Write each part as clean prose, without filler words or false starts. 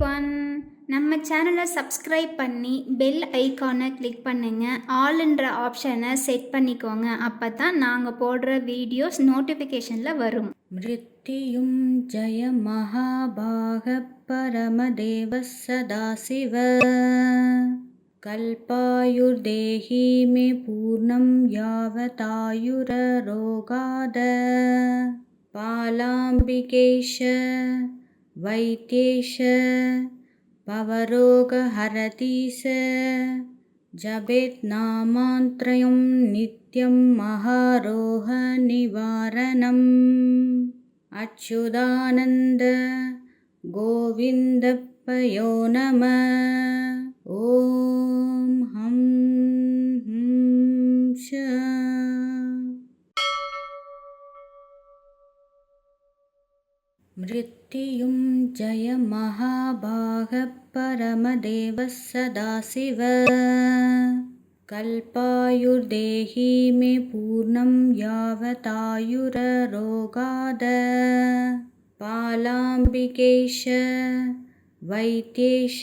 Everyone. நம்ம சேனலை subscribe பண்ணி பெல் ஐகானை கிளிக் பண்ணுங்க. ஆல்ன்ற ஆப்ஷனை செட் பண்ணிக்கோங்க. அப்போ தான் நாங்கள் போடுற வீடியோஸ் நோட்டிஃபிகேஷனில் வரும். மிருத்யும் ஜய மகாபாக பரமதேவ சதாசிவ கல்பாயுர்தேஹி மே பூர்ணம் யாவதாயுரரோகாத பாலாம்பிகேஷ வைத்யேஷ பவரோகஹரதீச ஜபேத் நாமாந்த்ரயம் நித்யம் மகாரோக நிவாரணம் அச்சுதானந்த கோவிந்தப்பயோ நம. ஓம் ஹம் ஹம் ஷ. மிருத்யும் ஜய மகாபாக பரமதேவ சதாசிவ கல்பாயுர்தேஹி மே பூர்ணம் யாவதாயுரரோகாத பாலாம்பிகேஷ வைத்யேஷ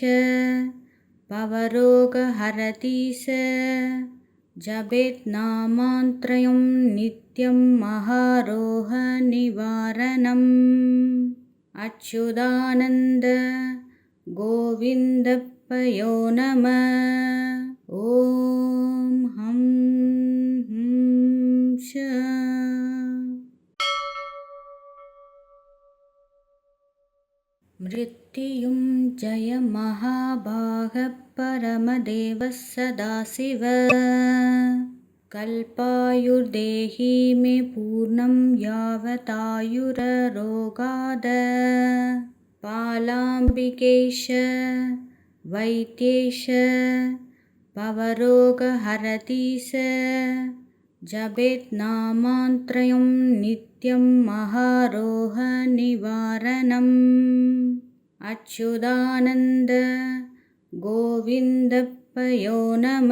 பவரோகஹரதீச ஜபேத் நாமாந்த்ரயம் நித்யம் மகாரோக நிவாரணம் அச்சுதானந்த கோவிந்தப்பயோ நம. ஓம் ஹம் ஹம் ஷ. மிருத்யும் ஜய மகாபாக பரமதேவ சதாசிவ கல்பாயுர்தேஹி மே பூர்ணம் யாவதாயுரரோகாத பாலாம்பிகேஷ வைத்யேஷ பவரோகஹரதீச ஜபேத் நாமாந்த்ரயம் நித்யம் மகாரோக நிவாரணம் அச்சுதானந்த கோவிந்தப்பயோ நம.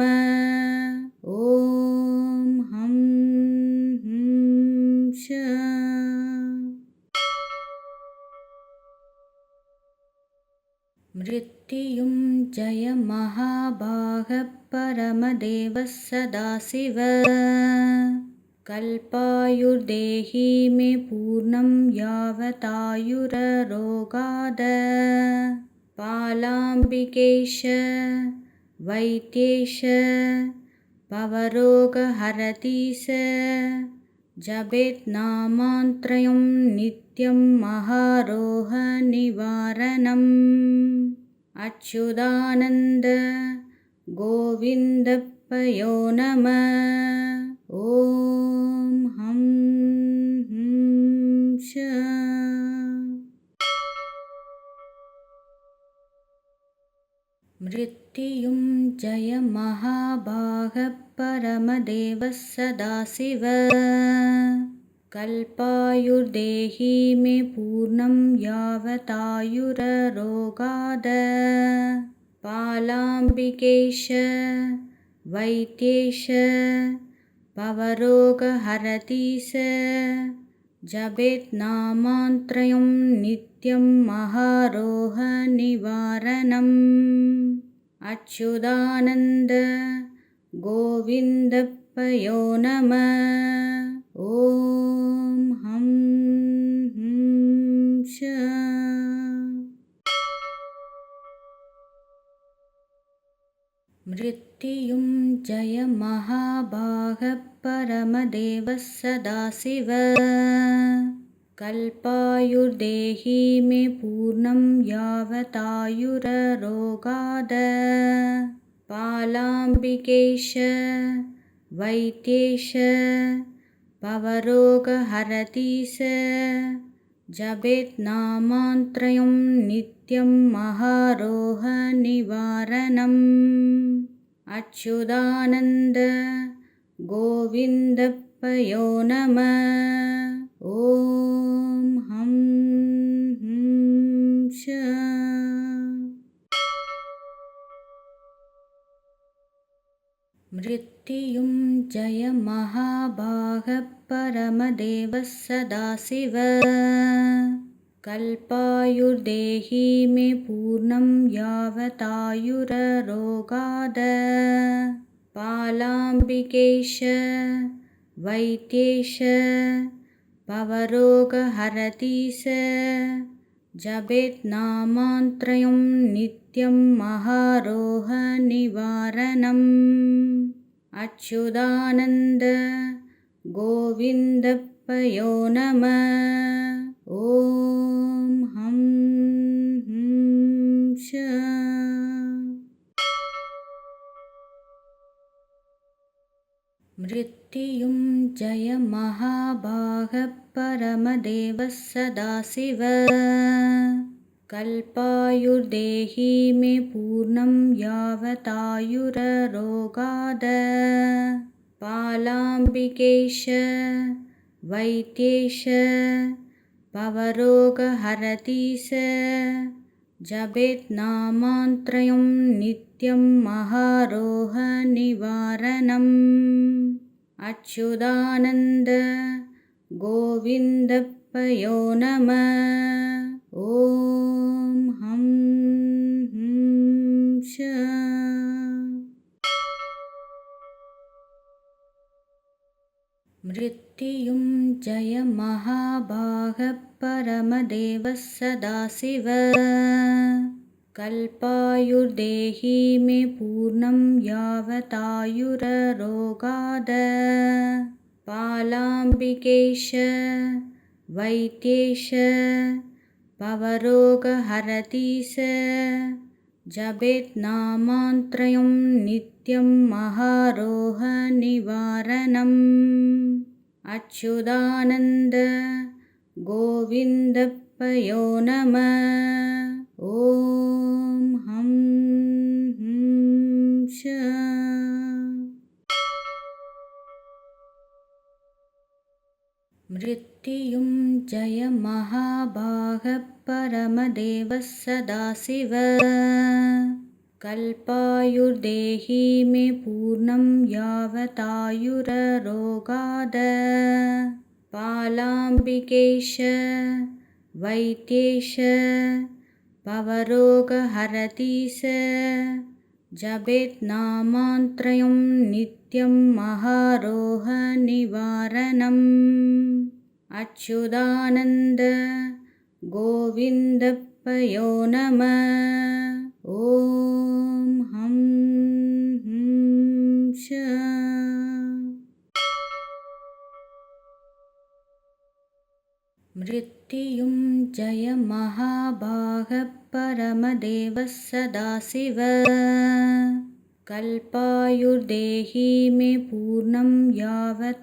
ஓம் ஹம் ஹம் ஷ. மிருத்யும் ஜய மகாபாக பரமதேவ சதாசிவ கல்பாயுர்தேஹி மே பூர்ணம் யாவதாயுரரோகாத பாலாம்பிகேஷ வைத்யேஷ பவரோகஹரதீச ஜபேத் நாமாந்த்ரயம் நித்யம் மகாரோக நிவாரணம் அச்சுதானந்த கோவிந்தப்பயோ நம. ஓம் ஹம் ஹம் ஷ. மிருத்யும் ஜய மகாபாக பரமதேவ சதாசிவ கல்பாயுர்தேஹி மே பூர்ணம் யாவதாயுரரோகாத பாலாம்பிகேஷ வைத்யேஷ பவரோகஹரதீச ஜபேத் நாமாந்த்ரயம் நித்யம் மகாரோக நிவாரணம் அச்சுதானந்த கோவிந்தப்பயோ நம. ஓம் ஹம் ஹம் ஷ. மிருத்யும் ஜய மகாபாக பரமதேவ சதாசிவ கல்பாயுர்தேஹி மே பூர்ணம் யாவதாயுரரோகாத பாலாம்பிகேஷ வைத்யேஷ பவரோகஹரதீச ஜபேத் நாமாந்த்ரயம் நித்யம் மகாரோக நிவாரணம் அச்சுதானந்த கோவிந்தப்பயோ நம. ஓம் ஹம் ஹம் ஷ. மிருத்யும் ஜய மகாபாக பரமதேவ சதாசிவ कल्पायुर्देहि मे पूर्णं यावतायुररोगाद पालाम्बिकेश वैद्येश भवरोगहरति स जपेन्नामत्रयं नित्यं महारोगनिवारणम् अच्युतानन्द गोविन्दप्पयो नमः। ॐ हं हं श मृत्युञ्जय महाभागः परमदेवः सदाशिव कल्पायुर्देहि मे पूर्णं यावतायुररोगाद पालाम्बिकेश वैद्येश भवरोगहरति स जपेन्नामत्रयं नित्यं महारोगनिवारणम् अच्युतानन्द गोविन्दप्पयो नमः। ॐ हं हं श मृत्युञ्जय महाभागः परमदेवः सदाशिव कल्पायुर्देहि मे पूर्णं यावतायुररोगाद पालाम्बिकेश वैद्येश भवरोगहरति स जपेन्नामत्रयं नित्यं महारोगनिवारणम् अच्युतानन्द गोविन्दप्पयो नमः। ॐ हं हं श मृत्युञ्जय महाभागः परमदेवः सदाशिव कल्पायुर्देहि मे पूर्णं यावतायुररोगाद पालाम्बिकेश वैद्येश भवरोगहरति स जपेन्नामत्रयं नित्यं महारोगनिवारणम् अच्युतानन्द गोविन्दप्पयो नमः। ॐ हं हं श मृत्युञ्जय महाभागः परमदेवः सदाशिव कल्पायुर्देहि मे पूर्णं यावतायुररोगाद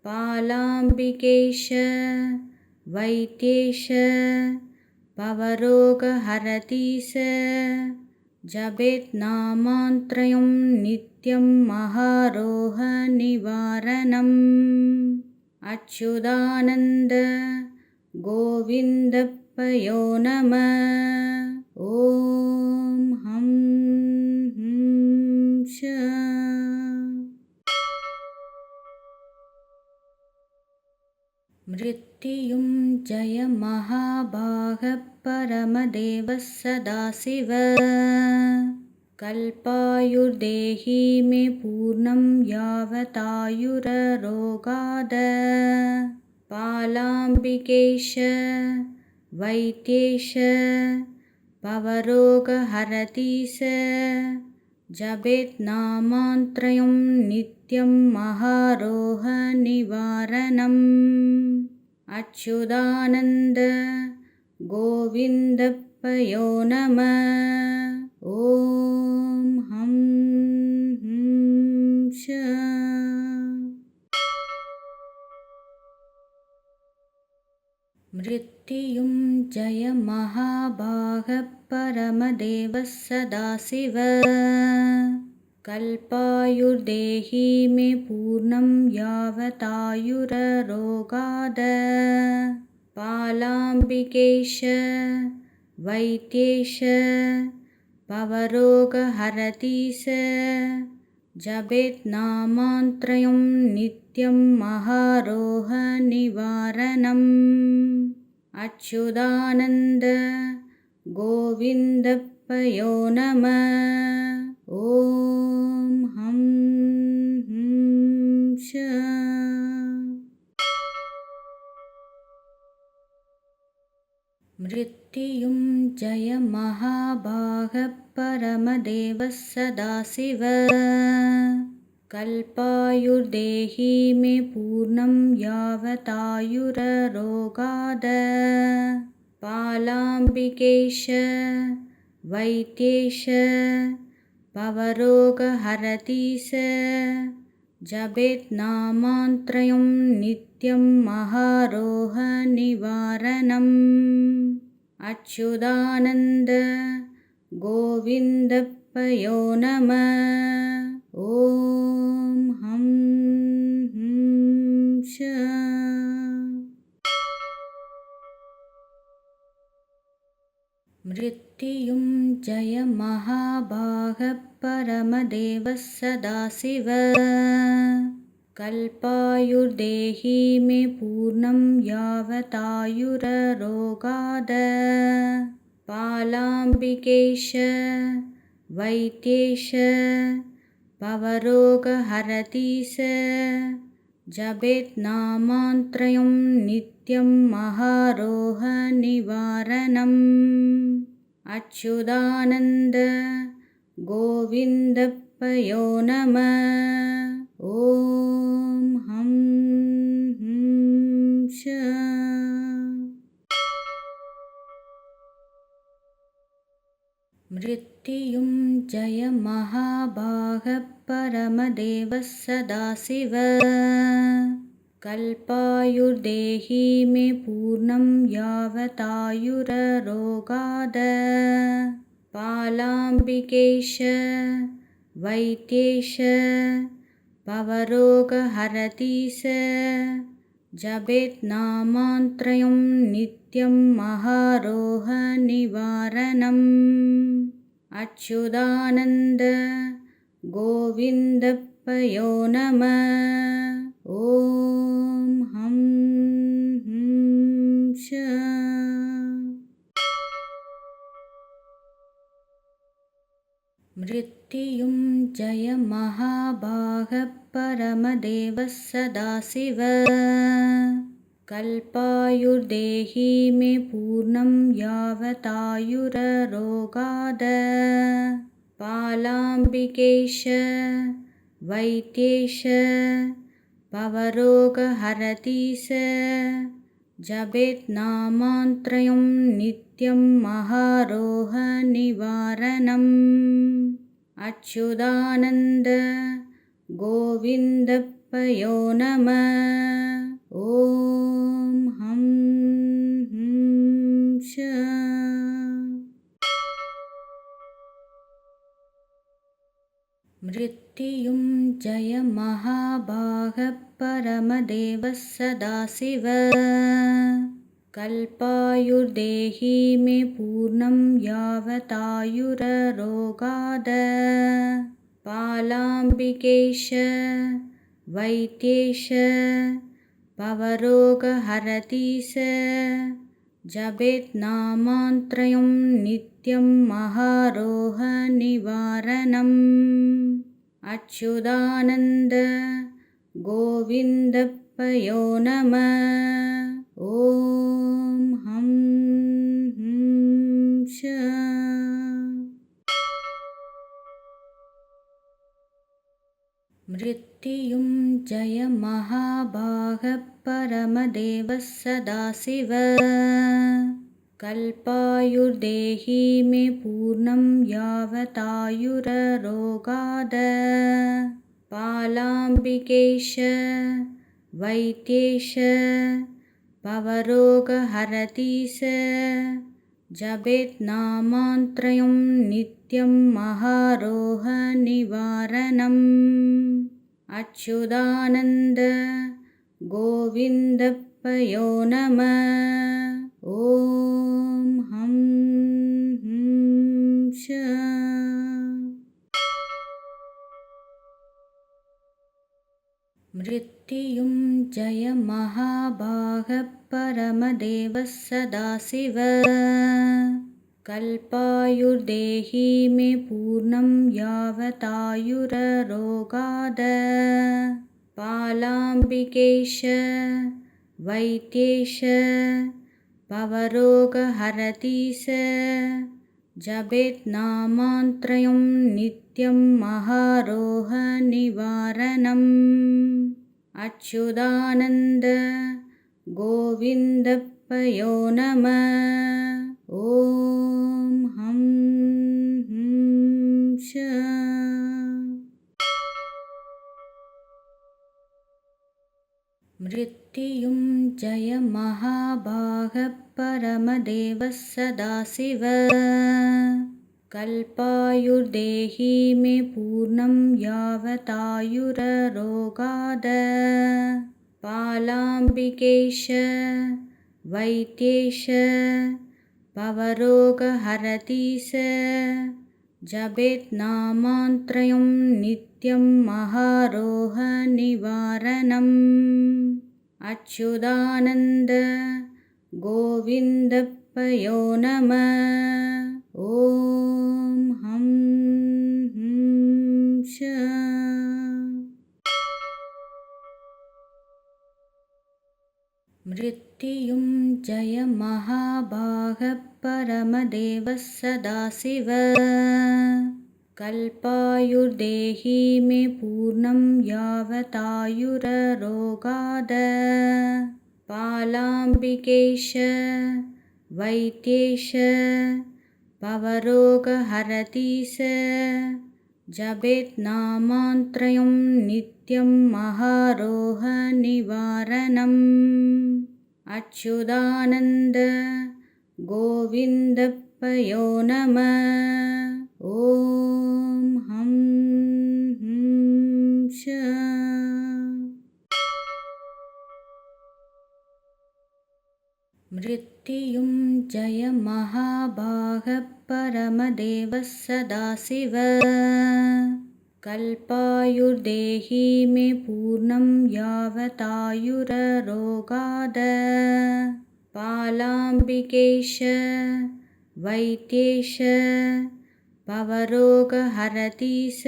पालाम्बिकेश वैद्येश भवरोगहरति स जपेन्नामत्रयं नित्यं महारोगनिवारणम् अच्युतानन्द गोविन्दप्पयो नमः। ॐ हं हं श मृत्युञ्जय महाभागः परमदेवः सदाशिव कल्पायुर्देहि मे पूर्णं यावतायुररोगाद पालाम्बिकेश वैद्येश भवरोगहरति स जपेन्नामत्रयं नित्यं महारोगनिवारणम् अच्युतानन्द गोविन्दप्पयो नमः। ॐ हं हं श मृत्युञ्जय महाभागः परमदेवः सदाशिव कल्पायुर्देहि मे पूर्णं यावतायुररोगाद पालाम्बिकेश वैद्येश भवरोगहरति स जपेत् नामात्रयं नित्यं महारोहनिवारणम् अच्युतानन्द गोविन्दप्पयो नमः। ॐ हं हं श मृत्युञ्जय महाभागः परमदेवः सदाशिव कल्पायुर्देहि मे पूर्णं यावतायुररोगाद पालाम्बिकेश वैद्येश भवरोगहरतीश जपेत् नामात्रयं नित्यं महारोहनिवारणम् अच्युतानन्द गोविन्दप्पयो नमः। ॐ हं हं श मृत्युञ्जय महाभागः परमदेवः सदाशिव कल्पायुर्देहि मे पूर्णं यावतायुररोगाद पालाम्बिकेश वैद्येश भवरोगहरतीश जपेत् नामात्रयं नित्यं महारोहनिवारणम् अच्युतानन्द गोविन्दप्पयो नमः। ॐ हं हं श मृत्युञ्जय महाभागः परमदेवः सदाशिव कल्पायुर्देहि मे पूर्णं यावतायुररोगाद पालाम्बिकेश वैद्येश भवरोगहरतीश जपेत् नामात्रयं नित्यं महारोहनिवारणम् अच्युतानन्द गोविन्दप्पयो नमः। ॐ हं हं श मृत्युञ्जय महाभागः परमदेवः सदाशिव कल्पायुर्देहि मे पूर्णं यावतायुररोगाद पालाम्बिकेश वैद्येश भवरोगहरतीश जपेत् नामात्रयं नित्यं महारोहनिवारणम् अच्युतानन्द गोविन्दप्पयो नमः। ॐ हं हं श मृत्युञ्जय महाभागः परमदेवः सदाशिव कल्पायुर्देहि मे पूर्णं यावतायुररोगाद पालाम्बिकेश वैद्येश भवरोगहरतीश जपेत् नामात्रयं नित्यं महारोहनिवारणम् अच्युतानन्द गोविन्दप्पयो नमः। ॐ हं हं श मृत्युञ्जय महाभागः परमदेवः सदाशिव कल्पायुर्देहि मे पूर्णं यावतायुररोगाद पालाम्बिकेश वैद्येश भवरोगहरतीश जपेत् नामात्रयं नित्यं महारोहनिवारणम् अच्युतानन्द गोविन्दप्पयो नमः। ॐ हं हं श मृत्युञ्जय महाभागः परमदेवः सदाशिव कल्पायुर्देहि मे पूर्णं यावतायुररोगाद पालाम्बिकेश वैद्येश भवरोगहरतीश जपेन्नामत्रयं नित्यं महारोगनिवारणम् अच्युतानन्द गोविन्दप्पयो नमः। ॐ हं हं श मृत्युञ्जय महाभागः परमदेवः सदाशिव कल्पायुर्देहि मे पूर्णं यावतायुररोगाद पालाम्बिकेश वैद्येश भवरोगहरतीश जपेन्नामत्रयं नित्यं महारोगनिवारणम् अच्युतानन्द गोविन्दप्पयो नमः। ॐ हं हं श मृत्युञ्जय महाभागः परमदेवः सदाशिव कल्पायुर्देहि मे पूर्णं यावतायुररोगाद पालाम्बिकेश वैद्येश भवरोगहरतीश जपेन्नामत्रयं नित्यं महारोगनिवारणम् अच्युतानन्द गोविन्दप्पयो नमः। ॐ हं हं श मृत्युञ्जय महाभागः परमदेवः सदाशिव कल्पायुर्देहि मे पूर्णं यावतायुररोगाद पालाम्बिकेश वैद्येश भवरोगहरतीश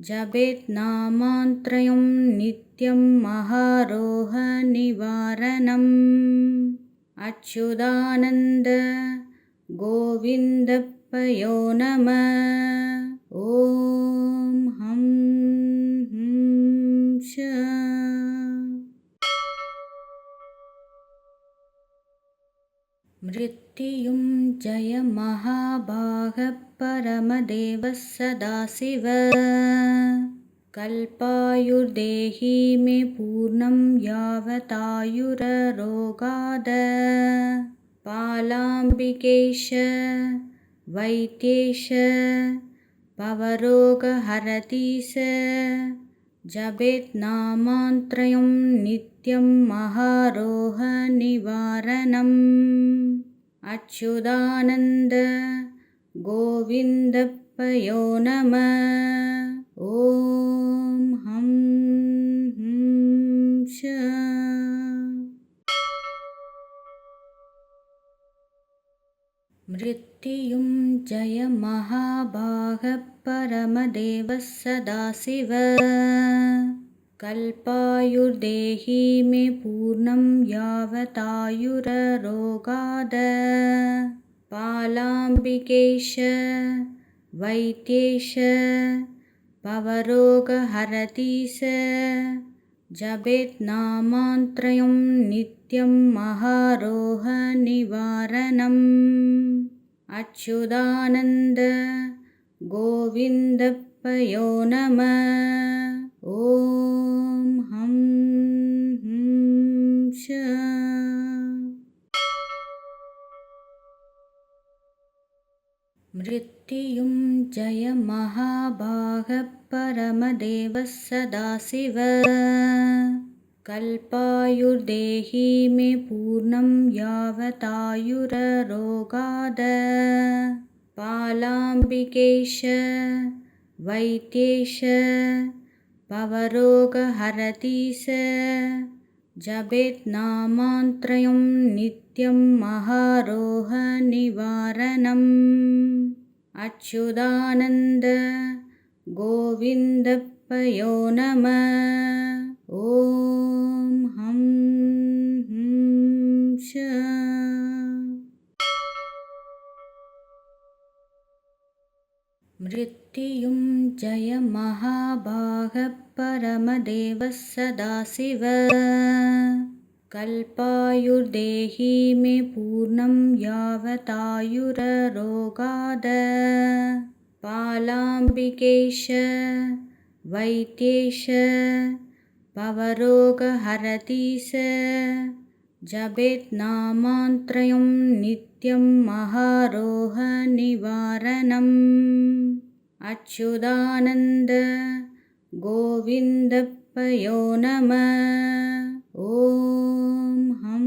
जपेन्नामत्रयं नित्यं महारोगनिवारणम् अच्युतानन्द गोविन्दप्पयो नमः। ॐ हं हं श मृत्युञ्जय महाभागः परमदेवः सदाशिव कल्पायुर्देहि मे पूर्णं यावतायुररोगाद पालाम्बिकेश वैद्येश भवरोगहरतीश जपेन्नामत्रयं नित्यं महारोगनिवारणम् अच्युतानन्द गोविन्दप्पयो नमः। ॐ हं हं श मृत्युञ्जय महाभागः परमदेवः सदाशिव कल्पायुर्देहि मे पूर्णं यावतायुररोगाद पालाम्बिकेश वैद्येश भवरोगहरतीश जपेन्नामत्रयं नित्यं महारोगनिवारणम् अच्युतानन्द गोविन्दप्पयो नमः। ॐ हं हं श मृत्युञ्जय महाभागः परमदेवः सदाशिव कल्पायुर्देहि मे पूर्णं यावतायुररोगाद पालाम्बिकेश वैद्येश भवरोगहरति स जपेत् नामात्रयं नित्यं महारोगनिवारणम् अच्युतानन्द गोविन्दप्पयो नमः। ॐ हं हं श मृत्युञ्जय महाभागः परमदेवः सदाशिव कल्पायुर्देहि मे पूर्णं यावतायुररोगाद पालाम्बिकेश वैद्येश भवरोगहरति स जपेत् नामात्रयं नित्यं महारोगनिवारणम् अच्युतानन्द गोविन्दप्पयो नमः। ॐ हं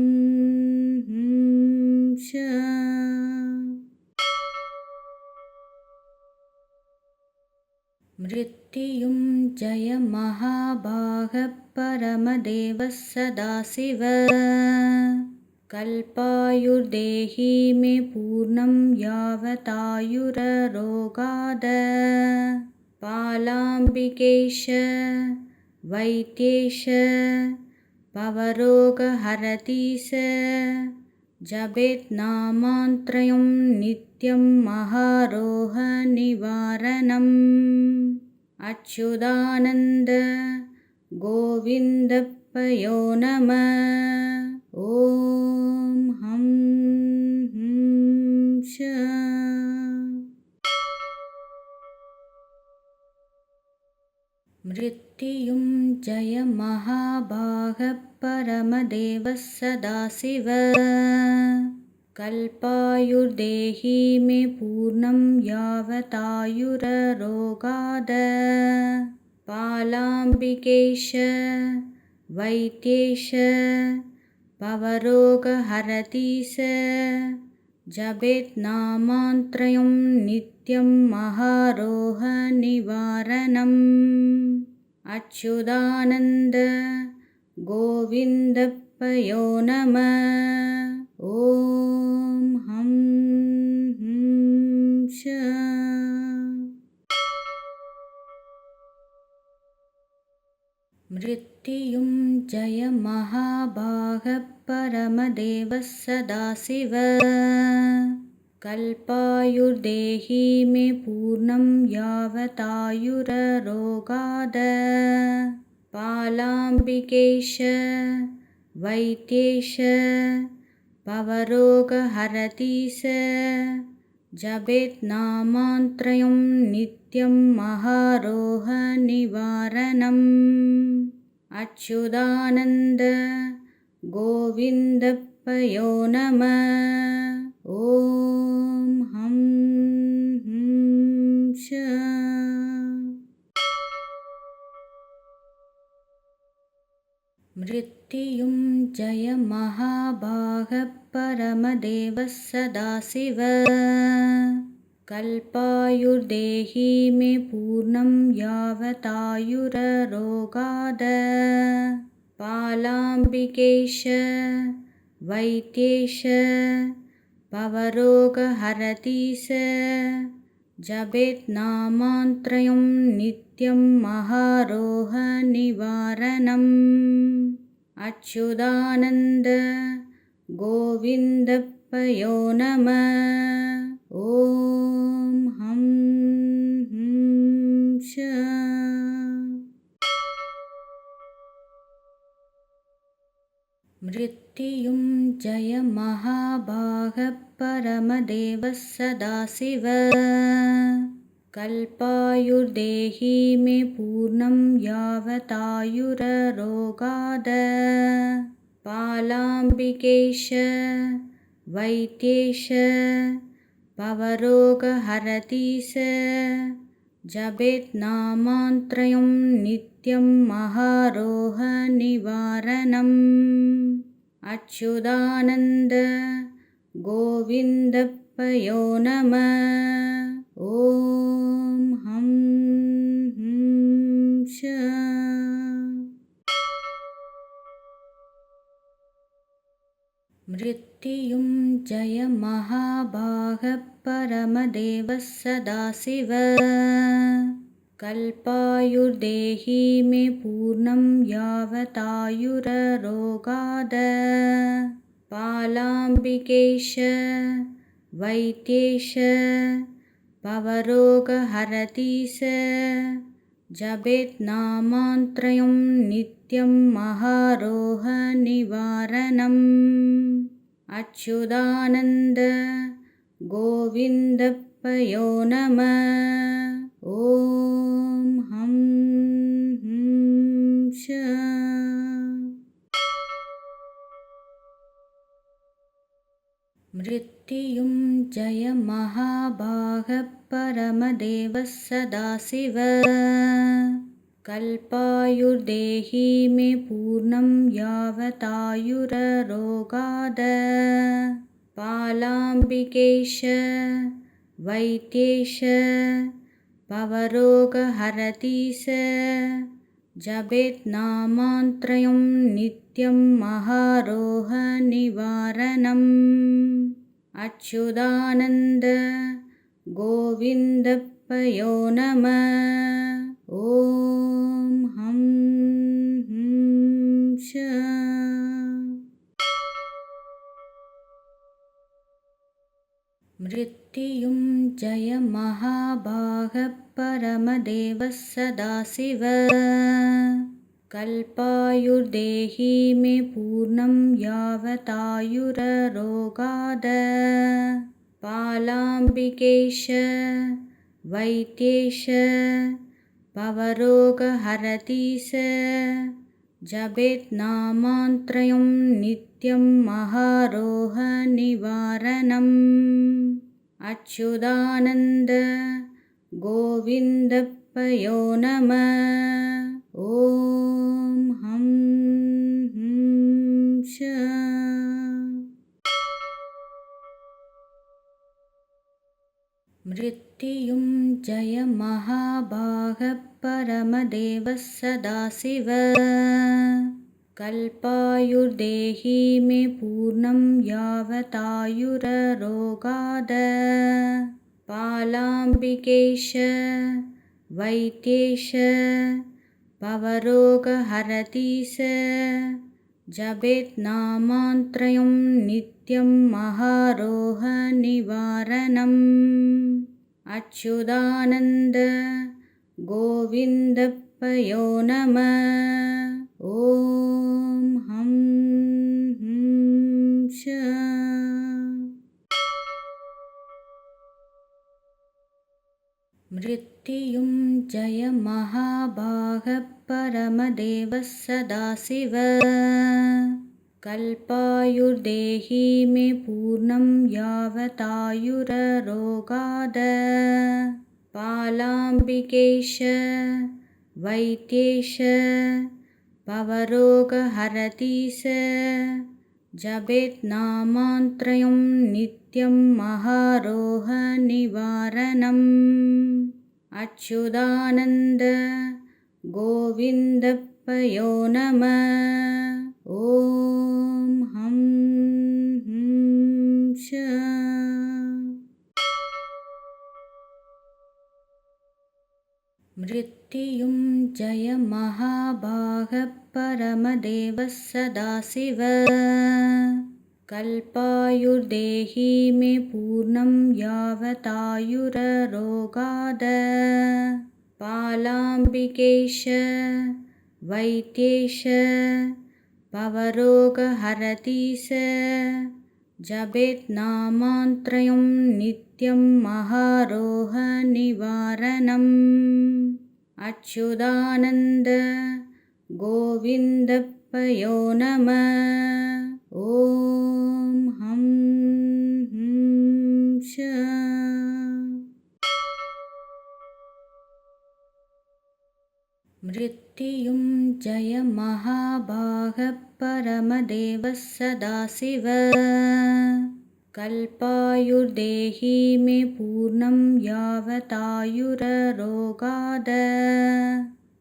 हं श मृत्युञ्जय महाभागः परमदेवः सदाशिव कल्पायुर्देहि मे पूर्णं यावतायुररोगाद पालाम्बिकेश वैद्येश भवरोगहरति स जपेत् नामात्रयं नित्यं महारोगनिवारणम् अच्युतानन्द गोविन्दप्पयो नमः। ॐ हं हं श मृत्युञ्जय महाभागः परमदेवः सदाशिव कल्पायुर्देहि मे पूर्णं यावतायुररोगाद पालाम्बिकेश वैद्येश भवरोगहरति स जपेत् नामात्रयं नित्यं महारोगनिवारणम् अच्युतानन्द गोविन्दप्पयो नमः। ॐ हं हं श मृत्युञ्जय महाभागः परमदेवः सदाशिव कल्पायुर्देहि मे पूर्णं यावतायुररोगाद पालाम्बिकेश वैद्येश भवरोगहरति स जपेत् नामात्रयं नित्यं महारोगनिवारणम् अच्युतानन्द गोविन्दप्पयो नमः। ॐ हं हं श मृत्युञ्जय महाभागः परमदेवः सदाशिव कल्पायुर्देहि मे पूर्णं यावतायुररोगाद पालाम्बिकेश वैद्येश भवरोगहरति स जपेत् नामात्रयं नित्यं महारोगनिवारणम् अच्युतानन्द गोविन्दप्पयो नमः। ॐ हं हं श मृत्युञ्जय महाभागः परमदेवः सदाशिव कल्पायुर्देहि मे पूर्णं यावतायुररोगाद पालाम्बिकेश वैद्येश भवरोगहरति स जपेत् नामात्रयं नित्यं महारोगनिवारणम् अच्युतानन्द गोविन्दप्पयो नमः। ॐ हं हं श मृत्युञ्जय महाभागः परमदेवः सदाशिव कल्पायुर्देहि मे पूर्णं यावतायुररोगाद पालाम्बिकेश वैद्येश भवरोगहरतीश जपेत्नामात्रयं नित्यं महारोगनिवारणम् अच्युतानन्द गोविन्दप्पयो नमः। ॐ हं हं श मृत्युञ्जय महाभागः परमदेवः सदाशिव कल्पायुर्देहि मे पूर्णं यावतायुररोगाद पालाम्बिकेश वैद्येश भवरोगहरतीश जपेत्नामात्रयं नित्यं महारोगनिवारणम् अच्युतानन्द गोविन्दप्पयो नमः। ॐ हं हं श मृत्युञ्जय महाभागः परमदेवः सदाशिव कल्पायुर्देहि मे पूर्णं यावतायुररोगाद पालाम्बिकेश वैद्येश भवरोगहरतीश जपेत्नामात्रयं नित्यं महारोगनिवारणम् अच्युतानन्द गोविन्दप्पयो नमः। ॐ हं हं श मृत्युञ्जय महाभागः परमदेवः सदाशिव कल्पायुर्देहि मे पूर्णं यावतायुररोगाद पालाम्बिकेश वैद्येश भवरोगहरतीश जपेत्नामात्रयं नित्यं महारोगनिवारणम् अच्युतानन्द गोविन्दप्पयो नमः। ॐ हं हं श मृत्युञ्जय महाभागः परमदेवः सदाशिव कल्पायुर्देहि मे पूर्णं यावतायुररोगाद पालाम्बिकेश वैद्येश भवरोगहरतीश जपेत्नामात्रयं नित्यं महारोगनिवारणम् अच्युतानन्द गोविन्दप्पयो नमः। ॐ हं हं श मृत्युञ्जय महाभागः परमदेवः सदाशिव कल्पायुर्देहि मे पूर्णं यावतायुररोगाद पालाम्बिकेश वैद्येश भवरोगहरतीश जपेत्नामात्रयं नित्यं महारोगनिवारणम् अच्युतानन्द गोविन्दप्पयो नमः। ॐ हं हं श मृत्युञ्जय महाभागः परमदेवः सदाशिव कल्पायुर्देहि मे पूर्णं यावतायुररोगाद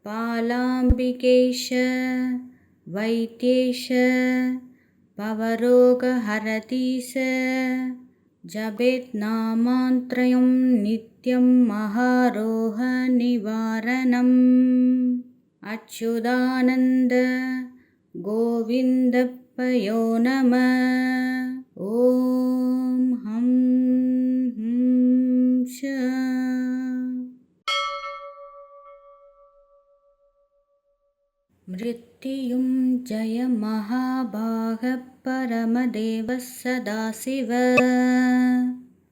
पालाम्बिकेश वैद्येश भवरोगहरति स जपेत् नामान्त्रयं नित्यं महारोगनिवारणम् अच्युतानन्द गोविन्दप्पयो नमः। ॐ हं हं श मृत्युञ्जय महाभागः परमदेवः सदाशिव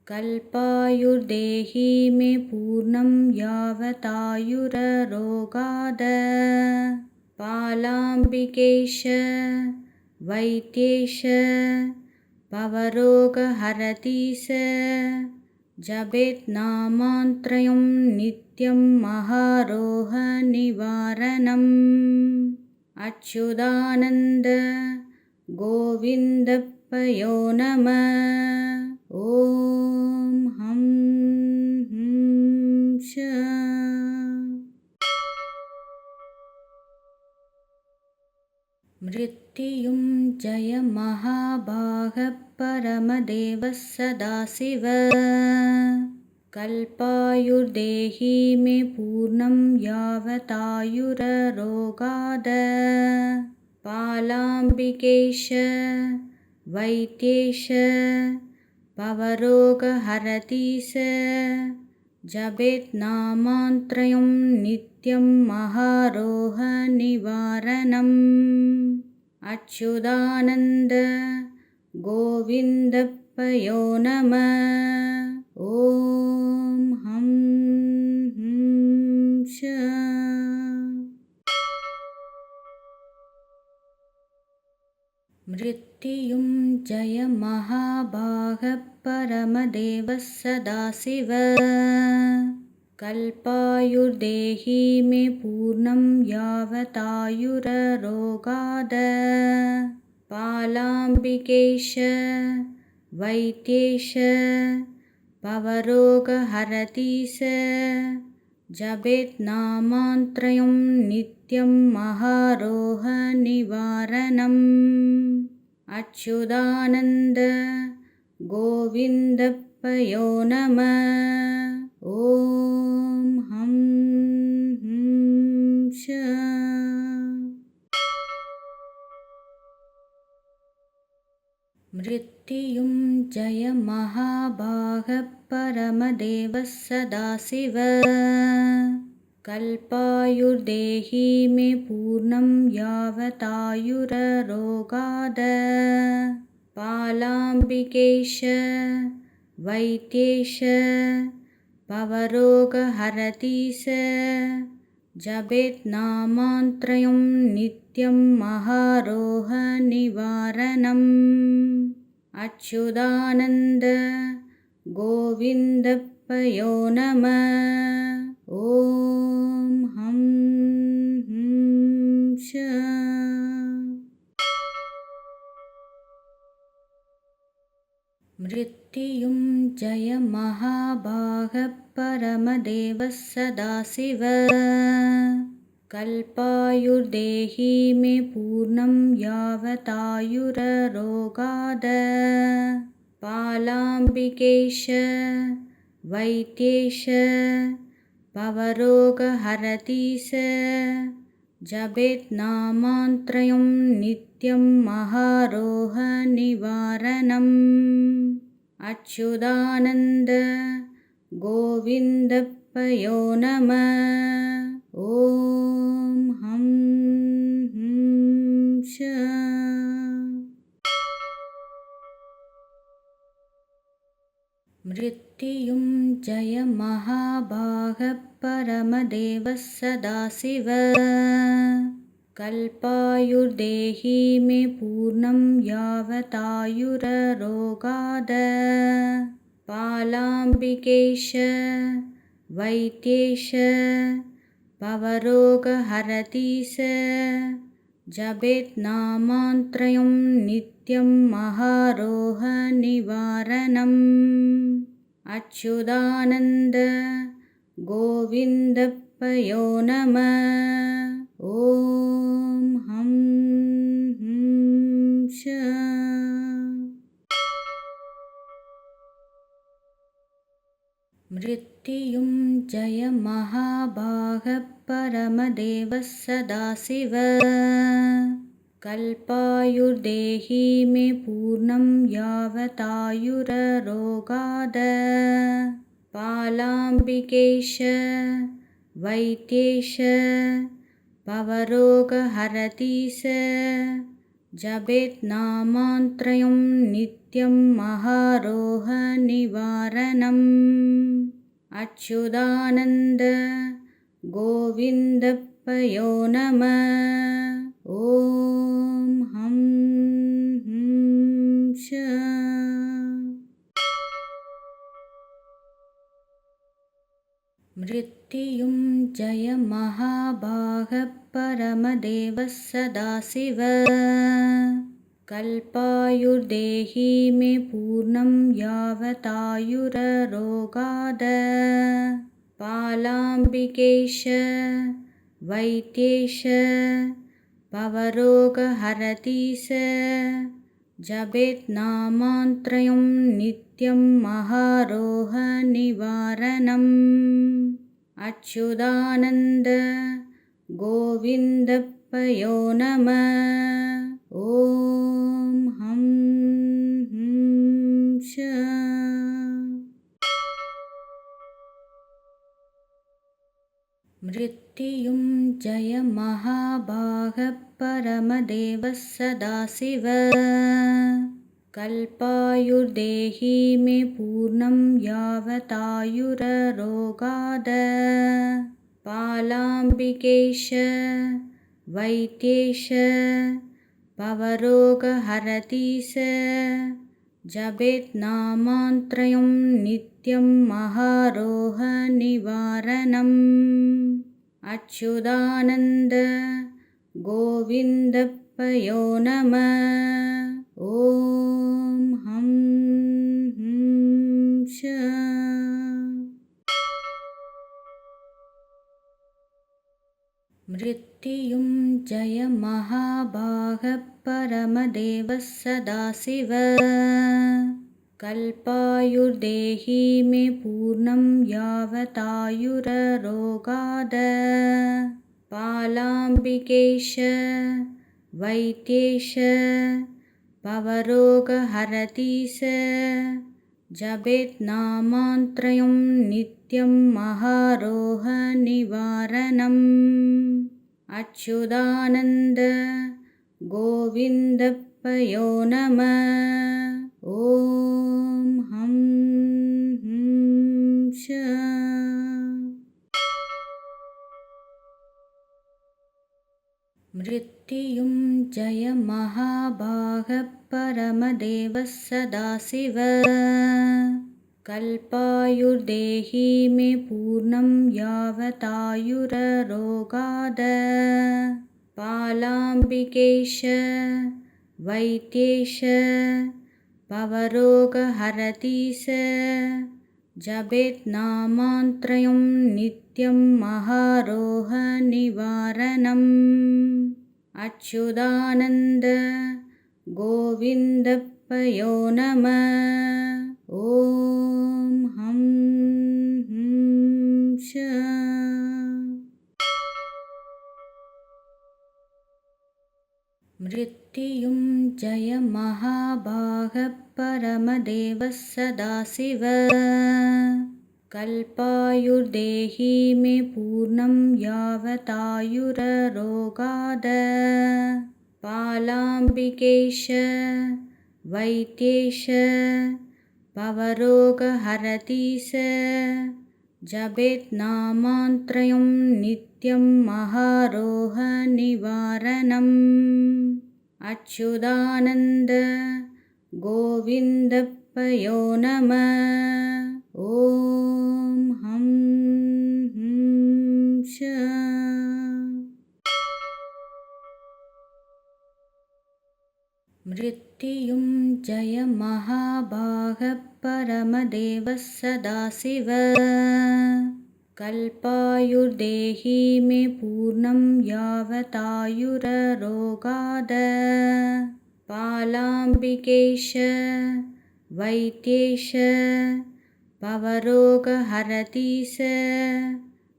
कल्पायुर्देहि मे पूर्णं यावतायुररोगाद पालाम्बिकेश वैद्येश भवरोगहरति स जपेत् नामान्त्रयं नित्यं महारोगनिवारणम् अच्युतानन्द गोविन्दप्पयो नमः। ॐ हं हं श मृत्युञ्जय महाभागः परमदेवः सदाशिव कल्पायुर्देहि मे पूर्णं यावतायुररोगाद पालाम्बिकेश वैद्येश भवरोगहरति स जपेत् नामान्त्रयं नित्यं महारोगनिवारणम् अच्युतानन्द गोविन्दप्पयो नमः। ॐ हं हं श मृत्युञ्जय महाभागः परमदेवः सदाशिव कल्पायुर्देहि मे पूर्णं यावतायुररोगाद पालाम्बिकेश वैद्येश भवरोगहरति स जपेत् नामान्त्रयं नित्यं महारोगनिवारणम् अच्युतानन्द गोविन्दप्पयो नमः। ॐ हं हं श मृत्युञ्जय महाभागः परमदेवः सदाशिव कल्पायुर्देहि मे पूर्णं यावतायुररोगाद पालाम्बिकेश वैद्येश भवरोगहरति स जपेत् नामान्त्रयं नित्यं महारोगनिवारणम् अच्युतानन्द गोविन्दप्पयो नमः। ॐ हं हं श मृत्युञ्जय महाभागः परमदेवः सदाशिव कल्पायुर्देहि मे पूर्णं यावतायुररोगाद पालाम्बिकेश वैद्येश भवरोगहरति स जपेत् नामान्त्रयं नित्यं महारोगनिवारणम् अच्युतानन्द गोविन्दप्पयो नमः। ॐ हं हं श मृत्युञ्जय महाभागः परमदेवः सदाशिव कल्पायुर्देहि मे पूर्णं यावतायुररोगाद पालाम्बिकेश वैद्येश भवरोगहरति स जपेत् नामान्त्रयं नित्यं महारोगनिवारणम् अच्युतानन्द गोविन्दप्पयो नमः। ॐ हं हं श मृत्युञ्जय महाभागः परमदेवः सदाशिव कल्पायुर्देहि मे पूर्णं यावतायुररोगाद पालाम्बिकेश वैद्येश भवरोगहरतीश जपेन्नामत्रयं नित्यं महारोगनिवारणम् अच्युतानन्द गोविन्दप्पयो नमः। ॐ हं हं श मृत्युञ्जय महाभागः परमदेवः सदाशिव कल्पायुर्देहि मे पूर्णं यावतायुररोगाद पालाम्बिकेश वैद्येश भवरोगहरतीश जपेन्नामत्रयं नित्यं महारोगनिवारणम् अच्युतानन्द गोविन्दप्पयो नमः। ॐ हं हं श मृत्युञ्जय महाभागः परमदेवः सदाशिव कल्पायुर्देहि मे पूर्णं यावतायुररोगाद पालाम्बिकेश वैद्येश भवरोगहरतीश जपेन्नामत्रयं नित्यं महारोगनिवारणम् अच्युतानन्द गोविन्दप्पयो नमः। ॐ हं हं श मृत्युञ्जय महाभागः परमदेवः सदाशिव कल्पायुर्देहि मे पूर्णं यावतायुररोगाद पालाम्बिकेश वैद्येश भवरोगहरतीश जपेन्नामत्रयं नित्यं महारोगनिवारणम् अच्युतानन्द गोविन्दप्पयो नमः। ॐ हं हं श मृत्युञ्जय महाभागः परमदेवः सदाशिव कल्पायुर्देहि मे पूर्णं यावतायुररोगाद पालाम्बिकेश वैद्येश भवरोगहरतीश जपेन्नामत्रयं नित्यं महारोगनिवारणम् अच्युतानन्द गोविन्दप्पयो नमः। ॐ हं हं श मृत्युञ्जय महाभागः परमदेवः सदाशिव कल्पायुर्देहि मे पूर्णं यावतायुररोगाद पालाम्बिकेश वैद्येश भवरोगहरतीश जपेन्नामत्रयं नित्यं महारोगनिवारणम् अच्युतानन्द गोविन्दप्पयो नमः। ॐ हं हं श मृत्युञ्जय महाभागः परमदेवः सदाशिव कल्पायुर्देहि मे पूर्णं यावतायुररोगाद पालाम्बिकेश वैद्येश पवरोगहरति स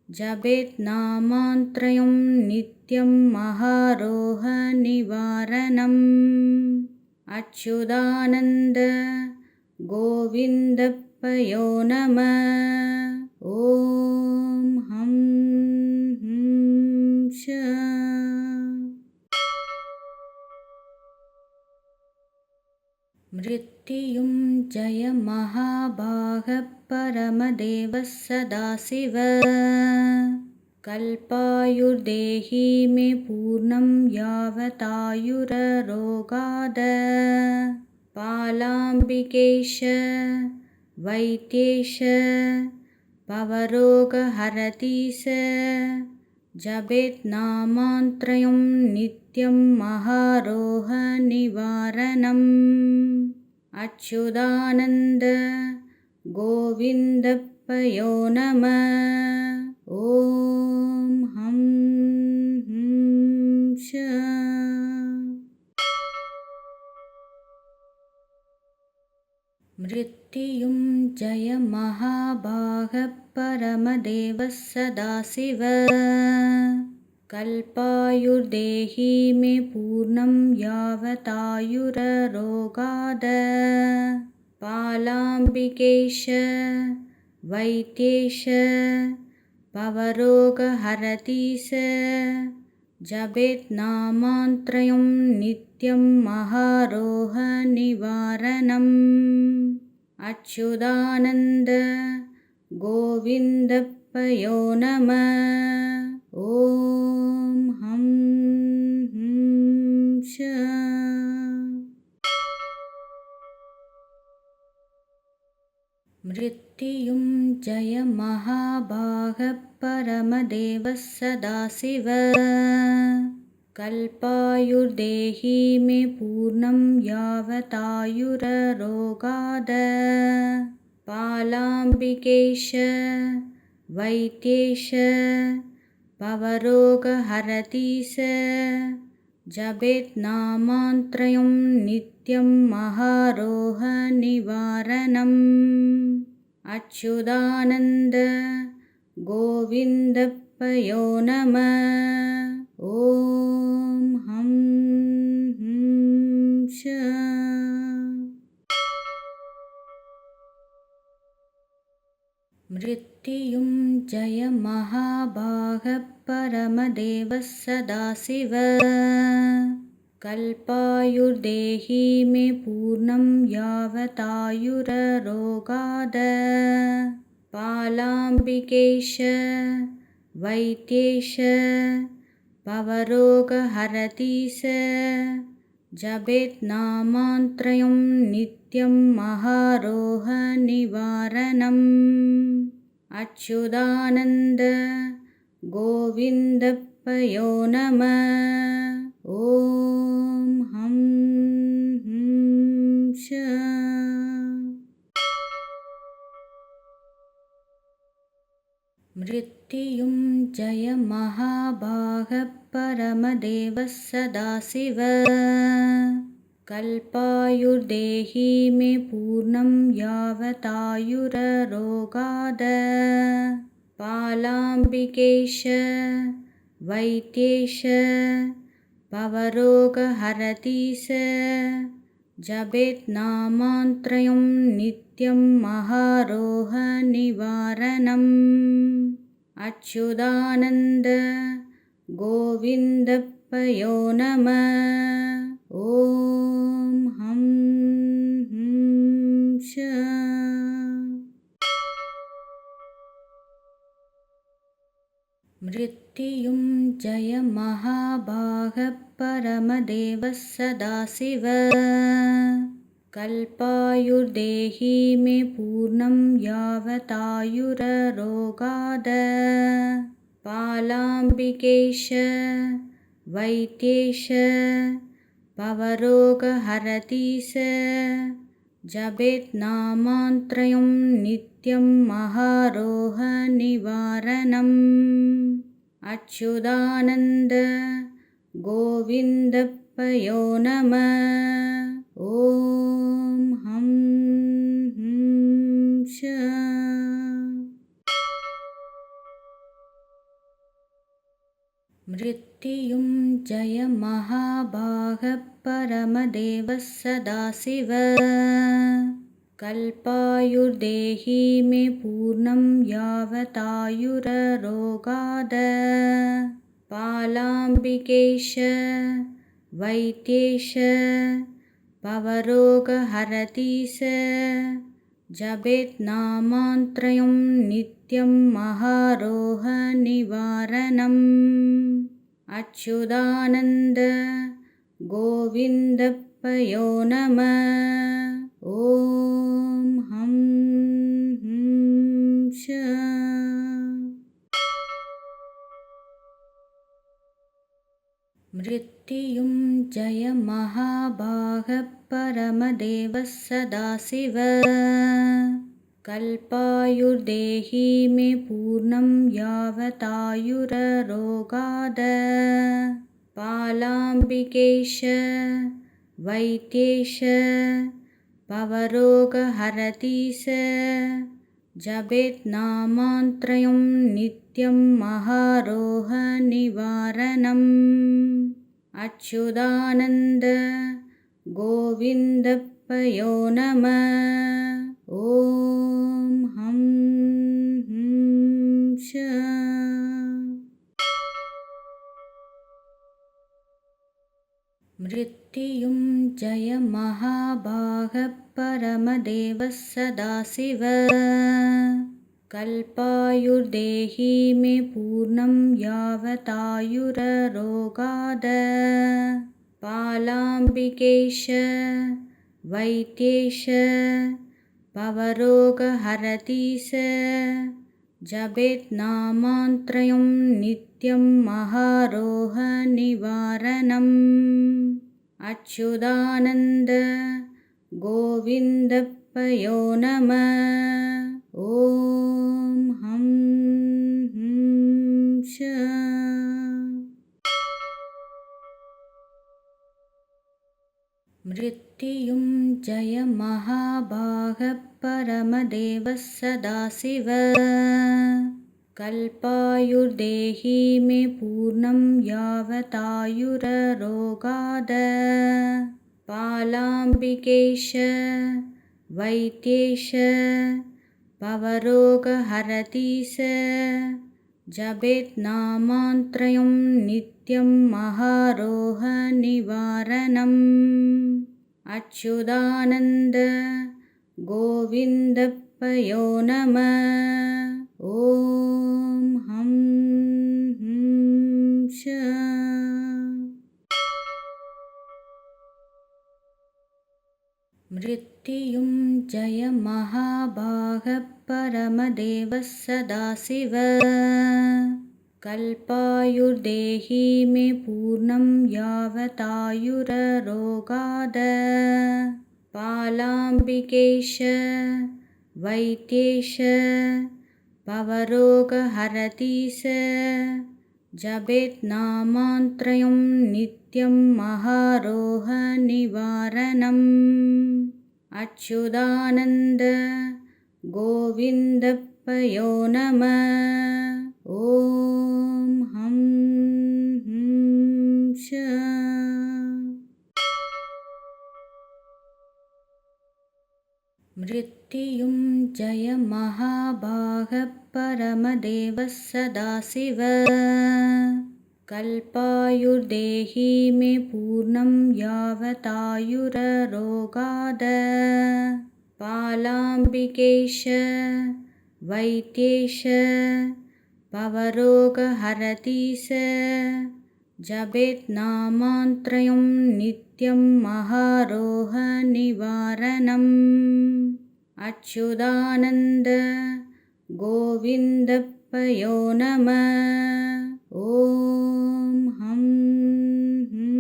जपेत् नामात्रयं नित्यं महारोहनिवारणम् अच्युतानन्द गोविन्दप्पयो नमः। ॐ हं हं श। मृत्युञ्जय महाभागः परमदेवः सदाशिव कल्पायुर्देहि मे पूर्णं यावतायुररोगाद पालाम्बिकेश वैद्येश पवरोगहरति स जपेत् नामात्रयं नित्यं महारोहनिवारणम् अच्युतानन्द गोविन्दप्पयो नमः। ॐ हं हं श। मृत्युञ्जय महाभागः परमदेवः सदाशिव कल्पायुर्देहि मे पूर्णं यावतायुररोगाद पालाम्बिकेश वैद्येश पवरोगहरति स जपेत् नामात्रयं नित्यं महारोहनिवारणम् अच्युतानन्द गोविन्दप्पयो नमः। ॐ हं हं श। मृत्युञ्जय महाभागः परमदेवः सदाशिव कल्पायुर्देहि मे पूर्णं यावतायुररोगाद पालाम्बिकेश वैद्येश पवरोगहरति स जपेत् नामात्रयं नित्यं महारोहनिवारणम् अच्युतानन्द गोविन्दप्पयो नमः। ॐ हं हं श। मृत्युञ्जय महाभागः परमदेवः सदाशिव कल्पायुर्देहि मे पूर्णं यावतायुररोगाद पालाम्बिकेश वैद्येश पवरोगहरति स जपेत् नामात्रयं नित्यं महारोहनिवारणम् अच्युतानन्द गोविन्दप्पयो नमः। ॐ हं हं श। मृत्युञ्जय महाभागः परमदेवः सदाशिव कल्पायुर्देहि मे पूर्णं यावतायुररोगाद पालाम्बिकेश वैद्येश पवरोगहरति स जपेत् नामात्रयं नित्यं महारोहनिवारणम् अच्युतानन्द गोविन्दप्पयो नमः। ॐ हं हं श। मृत्युञ्जय महाभागः परमदेवः सदाशिव कल्पायुर्देहि मे पूर्णं यावतायुररोगाद पालाम्बिकेश वैद्येश पवरोगहरति स जपेत् नामात्रयं नित्यं महारोहनिवारणम् अच्युतानन्द गोविन्दप्पयो नमः। ॐ हं हं श। मृत्युञ्जय महाभागः परमदेवः सदाशिव कल्पायुर्देहि मे पूर्णं यावतायुररोगाद पालाम्बिकेश वैद्येश भवरोगहरतीश जपेन्नामत्रयं नित्यं महारोगनिवारणम् अच्युतानन्द गोविन्दप्पयो नमः। ॐ हं हं श मृत्युञ्जय महाभागः परमदेवः सदाशिव कल्पायुर्देहि मे पूर्णं यावतायुररोगाद पालाम्बिकेश वैद्येश भवरोगहरतीश जपेन्नामत्रयं नित्यं महारोगनिवारणम् अच्युतानन्द गोविन्दप्पयो नमः। ॐ हं हं श मृत्युञ्जय महाभागः परमदेवः सदाशिव कल्पायुर्देहि मे पूर्णं यावतायुररोगाद पालाम्बिकेश वैद्येश भवरोगहरतीश जपेन्नामत्रयं नित्यं महारोगनिवारणम् अच्युतानन्द गोविन्दप्पयो नमः। ॐ हं हं श मृत्युञ्जय महाभागः परमदेवः सदाशिव कल्पायुर्देहि मे पूर्णं यावतायुररोगाद पालाम्बिकेश वैद्येश भवरोगहरतीश जपेन्नामत्रयं नित्यं महारोगनिवारणम् अच्युतानन्द गोविन्दप्पयो नमः। ॐ हं हं श मृत्युञ्जय महाभागः परमदेवः सदाशिव कल्पायुर्देहि मे पूर्णं यावतायुररोगाद पालाम्बिकेश वैद्येश भवरोगहरतीश जपेन्नामत्रयं नित्यं महारोगनिवारणम् अच्युतानन्द गोविन्दप्पयो नमः। ॐ हं हं श मृत्युञ्जय महाभागः परमदेवः सदाशिव कल्पायुर्देहि मे पूर्णं यावतायुररोगाद पालाम्बिकेश वैद्येश भवरोगहरतीश जपेन्नामत्रयं नित्यं महारोगनिवारणम् अच्युतानन्द गोविन्दप्पयो नमः। ॐ हं हं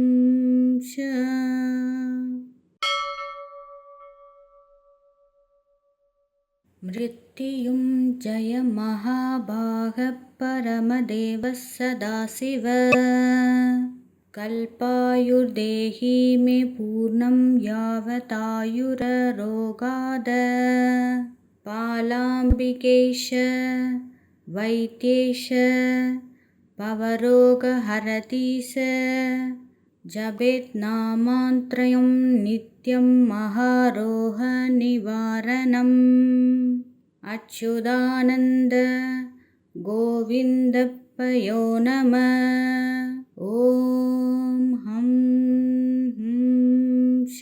श मृत्युञ्जय महाभागः परमदेवः सदाशिव कल्पायुर्देहि मे पूर्णं यावतायुररोगाद पालाम्बिकेश वैद्येश भवरोगहरति स जपेत् नामत्रयं नित्यं महारोगनिवारणम् अच्युतानन्द गोविन्दप्पयो नमः। ॐ हं हं श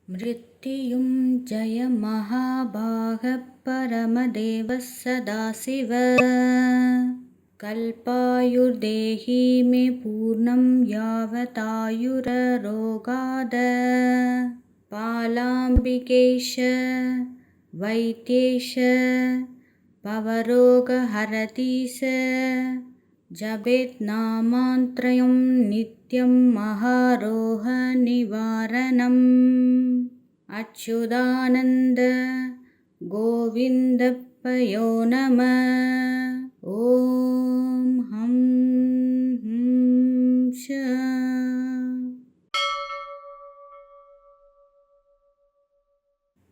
मृत्युञ्जय महाभागः परमदेवः सदाशिव कल्पायुर्देहि मे पूर्णं यावतायुररोगाद पालाम्बिकेश वैद्येश भवरोगहरति स जपेत् नामत्रयं नित्यं महारोगनिवारणम् अच्युतानन्द गोविन्दप्पयो नमः। ॐ हं हं श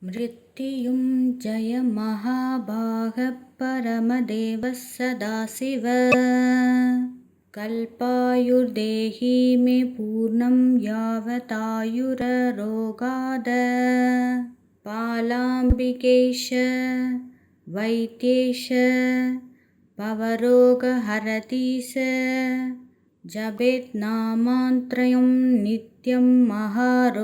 मृत्युञ्जय महाभागः परमदेवः सदाशिव कल्पायुर्देहि मे पूर्णं यावतायुररोगाद पालाम्बिकेश वैद्येश भवरोगहरति स जपेत् नामत्रयं नित्यं महारोगनिवारणम्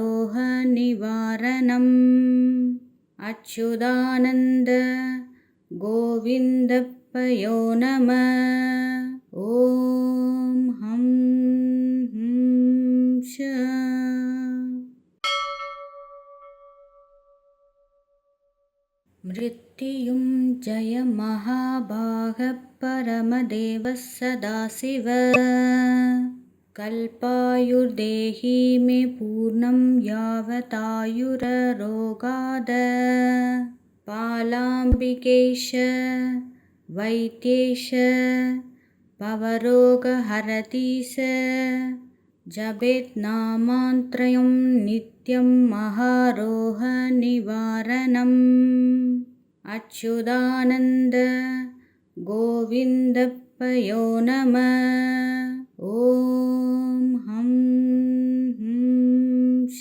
अच्युतानन्द गोविन्दप्पयो नमः। ॐ हं हं श मृत्युञ्जय महाभागः परमदेवः सदाशिव कल्पायुर्देहि मे पूर्णं यावतायुररोगाद पालाम्बिकेश वैद्येश भवरोगहरति स जपेत् नामत्रयं नित्यं महारोगनिवारणम् अच्युतानन्द गोविन्दप्पयो नमः। ॐ हं हं श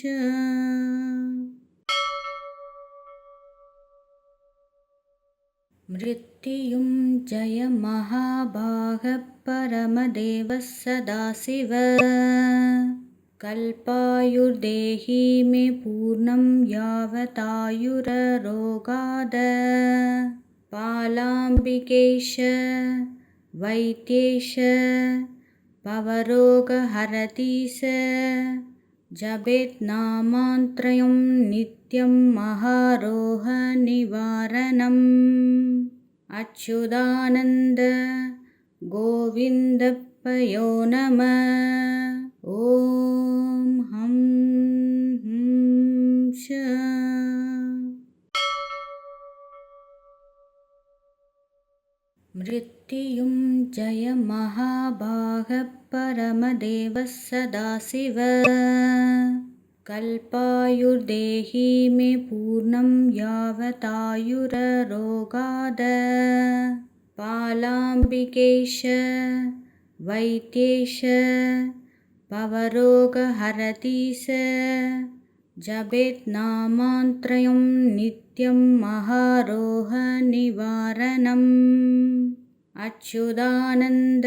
मृत्युञ्जय महाभागः परमदेवः सदाशिव कल्पायुर्देहि मे पूर्णं यावतायुररोगाद पालाम्बिकेश वैद्येश भवरोगहरति स जपेत् नामत्रयं नित्यं महारोगनिवारणम् अच्युतानन्द गोविन्दप्पयो नमः। ॐ हं हं श मृत्युञ्जय महाभागः परमदेवः सदाशिव कल्पायुर्देहि मे पूर्णं यावतायुररोगाद पालाम्बिकेश वैद्येश भवरोगहरति स जपेत् नामत्रयं नित्यं महारोगनिवारणम् अच्युतानन्द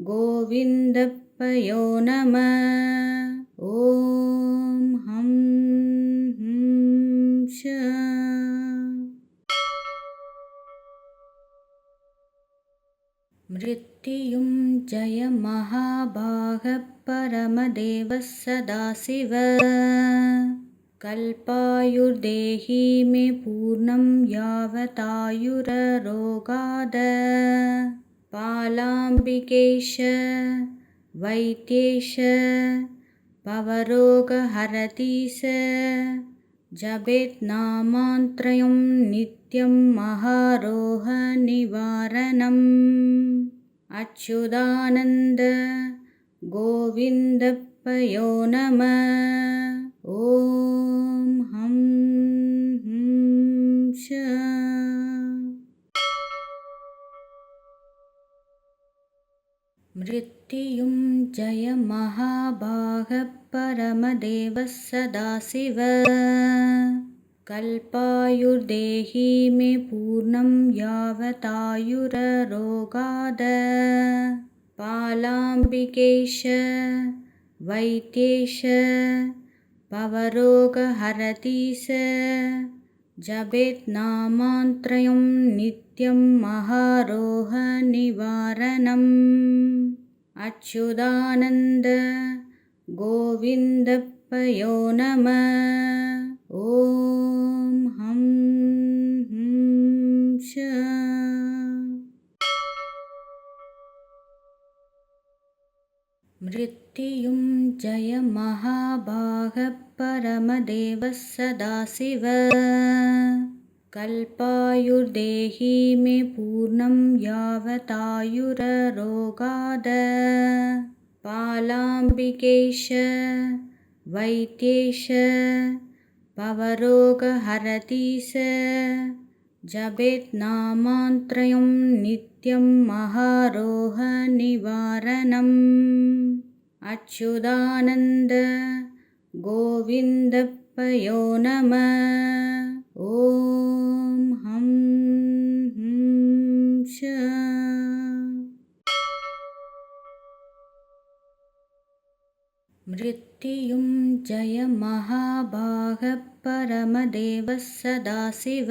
गोविन्दप्पयो नमः। ॐ हं हं श मृत्युञ्जय महाभागः परमदेवः सदाशिव कल्पायुर्देहि मे पूर्णं यावतायुररोगाद पालाम्बिकेश वैद्येश भवरोगहरति स जपेत् नामत्रयं नित्यं महारोगनिवारणम् अच्युतानन्द गोविन्दप्पयो नमः। ॐ हं हं श मृत्युञ्जय महाभागः परमदेवः सदाशिव कल्पायुर्देहि मे पूर्णं यावतायुररोगाद पालाम्बिकेश वैद्येश भवरोगहरतीश जपेन्नामत्रयं नित्यं महारोगनिवारणम् अच्युतानन्द गोविन्दप्पयो नमः। ॐ हं हं श मृत्युञ्जय महाभागः परमदेवः सदाशिव कल्पायुर्देहि मे पूर्णं यावतायुररोगाद पालाम्बिकेश वैद्येश भवरोगहरतीश जपेन्नामत्रयं नित्यं महारोगनिवारणम् अच्युतानन्द गोविन्दप्पयो नमः। ॐ हं हं श मृत्युञ्जय महाभागः परमदेवः सदाशिव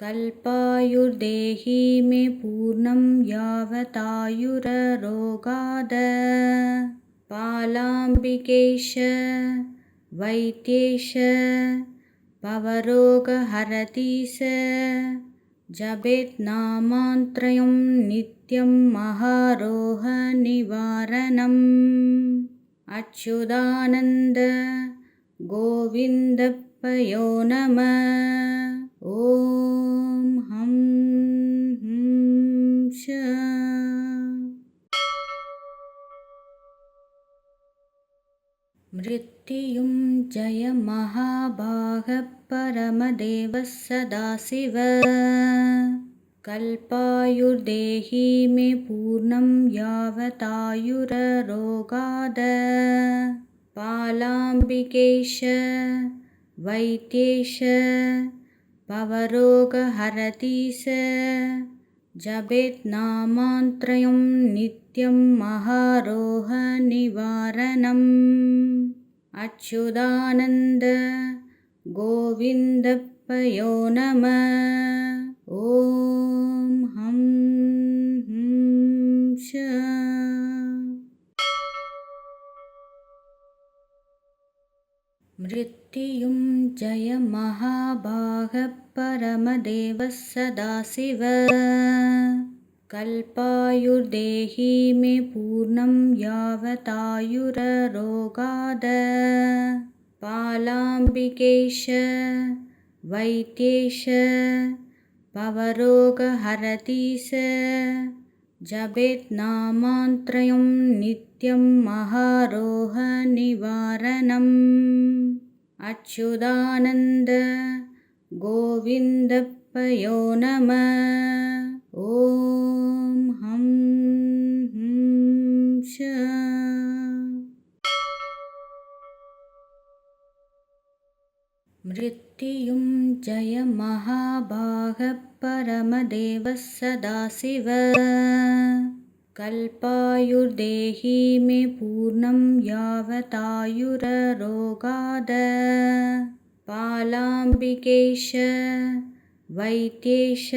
कल्पायुर्देहि मे पूर्णं यावतायुररोगाद पालाम्बिकेश वैद्येश भवरोगहरतीश जपेन्नामत्रयं नित्यं महारोगनिवारणम् अच्युतानन्द गोविन्दप्पयो नमः। ॐ हं हं श मृत्युञ्जय महाभागः परमदेवः सदाशिव कल्पायुर्देहि मे पूर्णं यावतायुररोगाद पालाम्बिकेश वैद्येश भवरोगहरतीश जपेन्नामत्रयं नित्यं महारोगनिवारणम् अच्युतानन्द गोविन्दप्पयो नमः। ॐ हं हं श मृत्युञ्जय महाभागः परमदेवः सदाशिव कल्पायुर्देहि मे पूर्णं यावतायुररोगाद पालाम्बिकेश वैद्येश भवरोगहरतीश जपेन्नामत्रयं नित्यं महारोगनिवारणम् अच्युतानन्द गोविन्दप्पयो नमः। ॐ हं हं श मृत्युञ्जय महाभागः परमदेवः सदाशिव कल्पायुर्देहि मे पूर्णं यावतायुररोगाद पालाम्बिकेश वैद्येश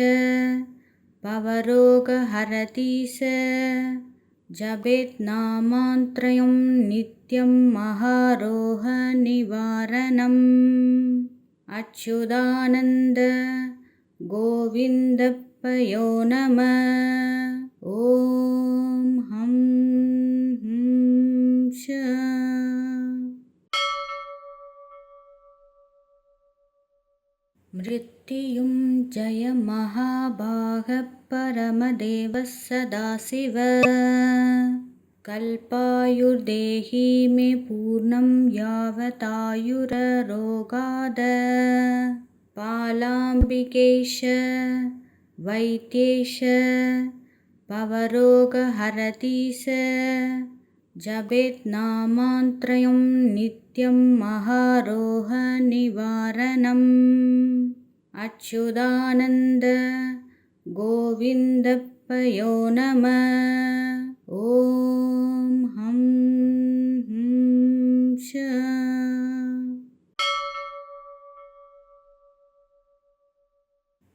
भवरोगहरतीश जपेन्नामत्रयं नित्यं महारोगनिवारणम् अच्युतानन्द गोविन्दप्पयो नमः। ॐ हं हं श मृत्युञ्जय महाभागः परमदेवः सदाशिव कल्पायुर्देहि मे पूर्णं यावतायुररोगाद पालाम्बिकेश वैद्येश भवरोगहरति स जपेत् नामत्रयं नित्यं महारोगनिवारणम् अच्युतानन्द गोविन्दप्पयो नमः। ॐ हं हं श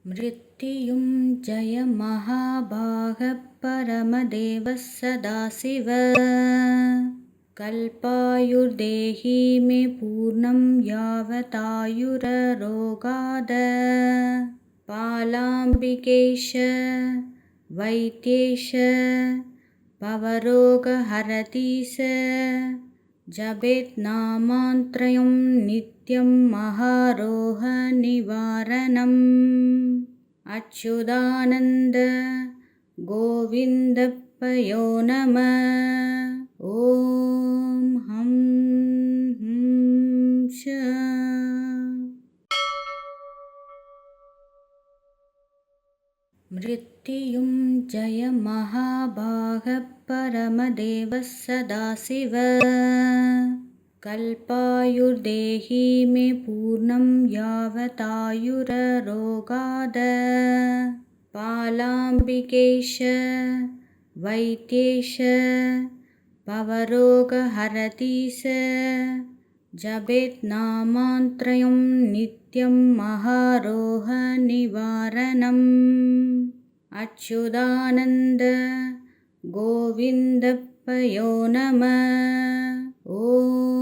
मृत्युञ्जय महाभागः परमदेवः सदाशिव कल्पायुर्देहि मे पूर्णं यावतायुररोगाद पालाम्बिकेश वैद्येश भवरोगहरति स जपेत् नामत्रयं नित्यं महारोगनिवारणम् अच्युतानन्द गोविन्दप्पयो नमः। ॐ हं हं श मृत्युञ्जय महाभागः परमदेवः सदाशिव कल्पायुर्देहि मे पूर्णं यावतायुररोगाद पालाम्बिकेश वैद्येश भवरोगहरति स जपेत् नामत्रयं नित्यं महारोगनिवारणम् अच्युतानन्द गोविन्दप्पयो नमः। ॐ